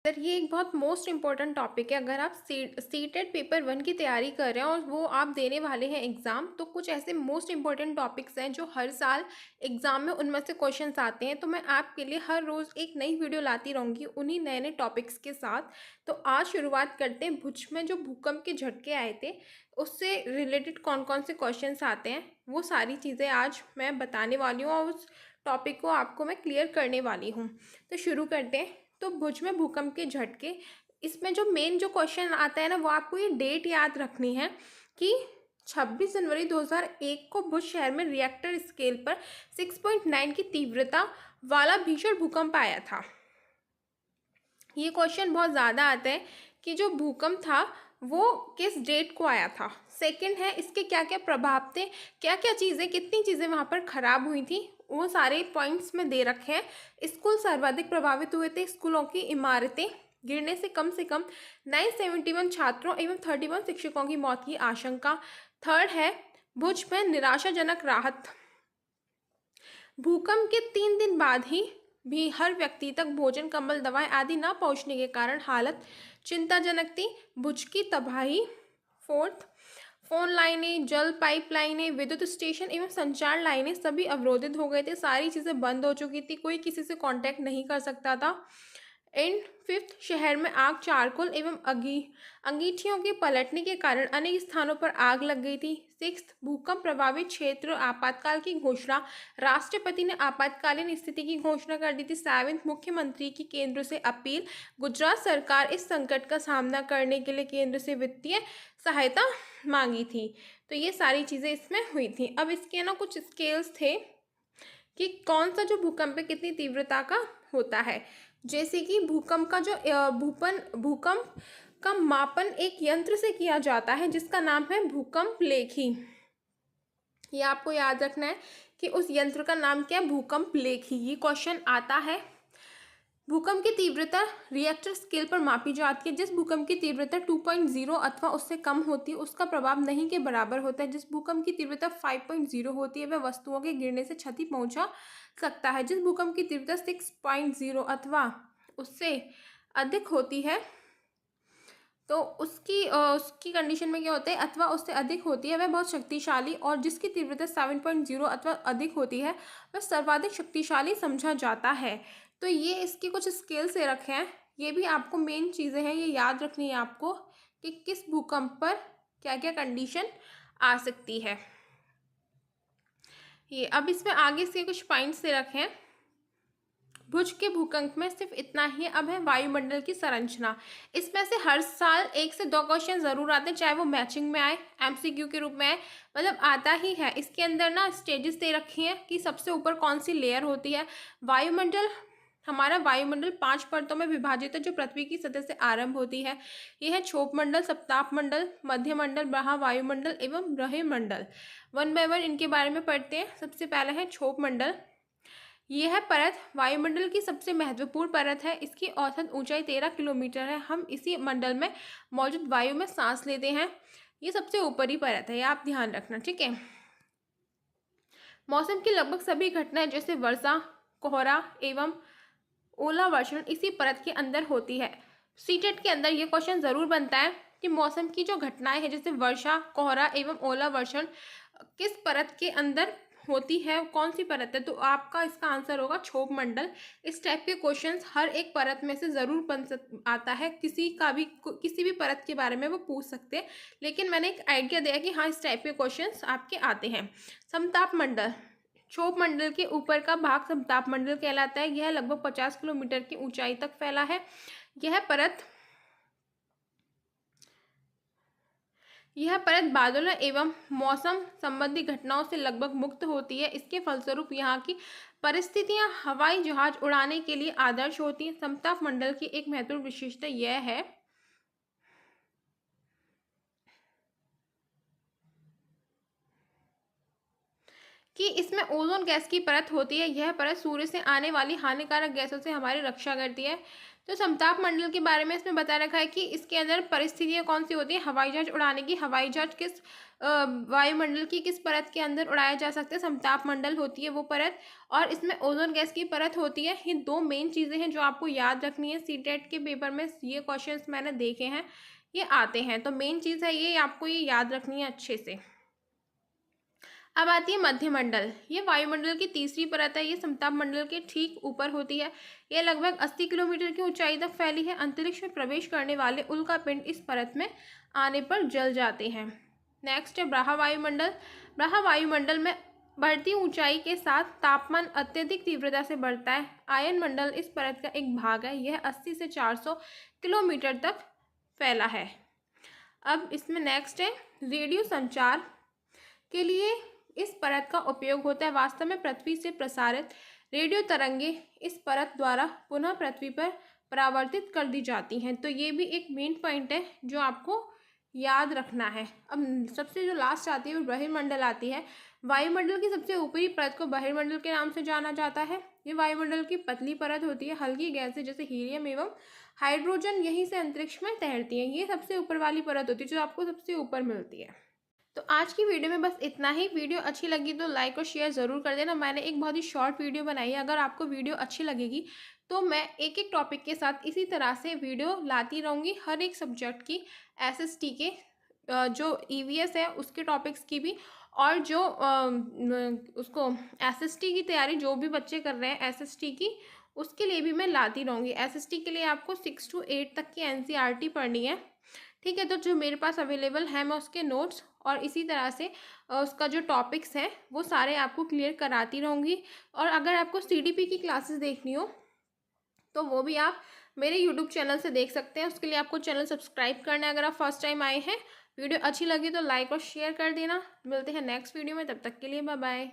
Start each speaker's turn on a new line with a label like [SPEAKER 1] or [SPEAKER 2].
[SPEAKER 1] Sir ये एक बहुत मोस्ट इम्पॉर्टेंट टॉपिक है। अगर आप सीटेट पेपर वन की तैयारी कर रहे हैं और वो आप देने वाले हैं एग्ज़ाम, तो कुछ ऐसे मोस्ट इम्पॉर्टेंट टॉपिक्स हैं जो हर साल एग्ज़ाम में उनमें से क्वेश्चंस आते हैं। तो मैं आपके लिए हर रोज़ एक नई वीडियो लाती रहूँगी उन्हीं नए नए टॉपिक्स के साथ। तो आज शुरुआत करते हैं। भुज में जो भूकंप के झटके आए थे उससे रिलेटेड कौन कौन से क्वेश्चंस आते हैं, वो सारी चीज़ें आज मैं बताने वाली हूँ और उस टॉपिक को आपको मैं क्लियर करने वाली हूँ। तो शुरू करते हैं। तो भुज में भूकंप के झटके, इसमें जो मेन जो क्वेश्चन आता है ना, वो आपको ये डेट याद रखनी है कि 26 जनवरी 2001 को भुज शहर में रिएक्टर स्केल पर 6.9 की तीव्रता वाला भीषण भूकंप आया था। ये क्वेश्चन बहुत ज़्यादा आता है कि जो भूकंप था वो किस डेट को आया था। सेकंड है इसके क्या क्या प्रभाव थे, क्या क्या चीज़ें, कितनी चीज़ें वहाँ पर ख़राब हुई थी, वो सारे पॉइंट्स में दे रखे हैं। स्कूल सर्वाधिक प्रभावित हुए थे। स्कूलों की इमारतें गिरने से कम 971 छात्रों एवं 31 शिक्षकों की मौत की आशंका। थर्ड है भुज में निराशाजनक राहत। भूकंप के 3 दिन बाद ही भी हर व्यक्ति तक भोजन, कंबल, दवाएं आदि न पहुंचने के कारण हालत चिंताजनक थी। भुज की तबाही। फोर्थ, फोन लाइनें, जल पाइप लाइनें, विद्युत स्टेशन एवं संचार लाइनें सभी अवरोधित हो गए थे। सारी चीज़ें बंद हो चुकी थी, कोई किसी से कांटेक्ट नहीं कर सकता था। एंड फिफ्थ, शहर में आग, चारकोल एवं अंगीठियों के पलटने के कारण अनेक स्थानों पर आग लग गई थी। सिक्स्थ, भूकंप प्रभावित क्षेत्र आपातकाल की घोषणा। राष्ट्रपति ने आपातकालीन स्थिति की घोषणा कर दी थी। सेवेंथ, मुख्यमंत्री की केंद्र से अपील। गुजरात सरकार इस संकट का सामना करने के लिए केंद्र से वित्तीय सहायता मांगी थी। तो ये सारी चीज़ें इसमें हुई थी। अब इसके ना कुछ स्केल्स थे कि कौन सा जो भूकंप है कितनी तीव्रता का होता है। जैसे कि भूकंप का जो भूकंप का मापन एक यंत्र से किया जाता है जिसका नाम है भूकंप लेखी। ये आपको याद रखना है कि उस यंत्र का नाम क्या है, भूकंप लेखी। ये क्वेश्चन आता है। भूकंप की तीव्रता रिएक्टर स्केल पर मापी जाती है। जिस भूकंप की तीव्रता 2.0 अथवा उससे कम होती है उसका प्रभाव नहीं के बराबर होता है। जिस भूकंप की तीव्रता 5.0 होती है वह वस्तुओं के गिरने से क्षति पहुंचा सकता है। जिस भूकंप की तीव्रता 6.0 अथवा उससे अधिक होती है तो उसकी कंडीशन में क्या होता है, अथवा उससे अधिक होती है वह बहुत शक्तिशाली, और जिसकी तीव्रता 7.0 अथवा अधिक होती है वह सर्वाधिक शक्तिशाली समझा जाता है। तो ये इसके कुछ स्केल से रखे हैं। ये भी आपको मेन चीज़ें हैं, ये याद रखनी है आपको कि किस भूकंप पर क्या क्या कंडीशन आ सकती है। ये अब इसमें आगे से कुछ पॉइंट्स से रखे हैं। भुज के भूकंप में सिर्फ इतना ही। अब है वायुमंडल की संरचना। इसमें से हर साल 1 से 2 क्वेश्चन जरूर आते हैं, चाहे वो मैचिंग में आए, एमसीक्यू के रूप में आए, मतलब आता ही है। इसके अंदर ना स्टेजेस दे रखी हैं कि सबसे ऊपर कौन सी लेयर होती है। वायुमंडल, हमारा वायुमंडल 5 परतों में विभाजित है जो पृथ्वी की सतह से आरंभ होती है। यह है क्षोभ मंडल, सप्ताप मंडल, मध्य मंडल, महावायुमंडल एवं ब्रह्मंडल। वन बाय वन इनके बारे में पढ़ते हैं। सबसे पहला है क्षोभ मंडल। यह परत वायुमंडल की सबसे महत्वपूर्ण परत है। इसकी औसत ऊंचाई 13 किलोमीटर है। हम इसी मंडल में मौजूद वायु में सांस लेते हैं। ये सबसे ऊपरी परत है, ये आप ध्यान रखना, ठीक है। मौसम की लगभग सभी घटनाएं जैसे वर्षा, कोहरा एवं ओलावर्षण इसी परत के अंदर होती है। सीटेट के अंदर ये क्वेश्चन जरूर बनता है कि मौसम की जो घटनाएं हैं जैसे वर्षा, कोहरा एवं ओलावर्षण किस परत के अंदर होती है, कौन सी परत है। तो आपका इसका आंसर होगा क्षोभ मंडल। इस टाइप के क्वेश्चंस हर एक परत में से जरूर आता है। किसी भी परत के बारे में वो पूछ सकते हैं, लेकिन मैंने एक आइडिया दिया कि हाँ इस टाइप के क्वेश्चंस आपके आते हैं। समताप मंडल, क्षोभ मंडल के ऊपर का भाग समताप मंडल कहलाता है। यह लगभग 50 किलोमीटर की ऊंचाई तक फैला है। यह परत बादलों एवं मौसम संबंधी घटनाओं से लगभग मुक्त होती है। इसके फलस्वरूप यहाँ की परिस्थितियां हवाई जहाज उड़ाने के लिए आदर्श होती हैं। समताप मंडल की एक महत्वपूर्ण विशेषता यह है कि इसमें ओजोन गैस की परत होती है। यह परत सूर्य से आने वाली हानिकारक गैसों से हमारी रक्षा करती है। तो समताप मंडल के बारे में इसमें बता रखा है कि इसके अंदर परिस्थितियाँ कौन सी होती है हवाई जहाज उड़ाने की। हवाई जहाज किस वायुमंडल की किस परत के अंदर उड़ाया जा सकता है, समताप मंडल होती है वो परत। और इसमें ओजोन गैस की परत होती है। ये दो मेन चीज़ें हैं जो आपको याद रखनी है। सीटेट के पेपर में ये क्वेश्चंस मैंने देखे हैं, ये आते हैं, तो मेन चीज़ है ये, आपको ये याद रखनी है अच्छे से। अब आती है मध्यमंडल। ये वायुमंडल की तीसरी परत है। ये समताप मंडल के ठीक ऊपर होती है। ये लगभग 80 किलोमीटर की ऊंचाई तक फैली है। अंतरिक्ष में प्रवेश करने वाले उल्कापिंड इस परत में आने पर जल जाते हैं। नेक्स्ट है ब्राहा वायुमंडल। ब्राहा वायुमंडल में बढ़ती ऊंचाई के साथ तापमान अत्यधिक तीव्रता से बढ़ता है। आयन मंडल इस परत का एक भाग है। यह 80 से 400 किलोमीटर तक फैला है। अब इसमें नेक्स्ट है रेडियो संचार के लिए इस परत का उपयोग होता है। वास्तव में पृथ्वी से प्रसारित रेडियो तरंगे इस परत द्वारा पुनः पृथ्वी पर परावर्तित कर दी जाती हैं। तो ये भी एक मेन पॉइंट है जो आपको याद रखना है। अब सबसे जो लास्ट आती है वो बहिर्मंडल आती है। वायुमंडल की सबसे ऊपरी परत को बहिर्मंडल के नाम से जाना जाता है। ये वायुमंडल की पतली परत होती है। हल्की गैसें जैसे हीलियम एवं हाइड्रोजन यहीं से अंतरिक्ष में तैरती हैं। ये सबसे ऊपर वाली परत होती है जो आपको सबसे ऊपर मिलती है। तो आज की वीडियो में बस इतना ही। वीडियो अच्छी लगी तो लाइक और शेयर ज़रूर कर देना। मैंने एक बहुत ही शॉर्ट वीडियो बनाई है। अगर आपको वीडियो अच्छी लगेगी तो मैं एक एक टॉपिक के साथ इसी तरह से वीडियो लाती रहूँगी, हर एक सब्जेक्ट की, एसएसटी के जो ईवीएस है उसके टॉपिक्स की भी, और जो उसको एसएसटी की तैयारी जो भी बच्चे कर रहे हैं एसएसटी की, उसके लिए भी मैं लाती रहूँगी। एसएसटी के लिए आपको 6 to 8 तक की एनसीईआरटी पढ़नी है, ठीक है। तो जो मेरे पास अवेलेबल है मैं उसके नोट्स और इसी तरह से उसका जो टॉपिक्स हैं वो सारे आपको क्लियर कराती रहूँगी। और अगर आपको सीडीपी की क्लासेस देखनी हो तो वो भी आप मेरे यूट्यूब चैनल से देख सकते हैं। उसके लिए आपको चैनल सब्सक्राइब करना है अगर आप फर्स्ट टाइम आए हैं। वीडियो अच्छी लगी तो लाइक और शेयर कर देना। मिलते हैं नेक्स्ट वीडियो में, तब तक के लिए बाय बाय।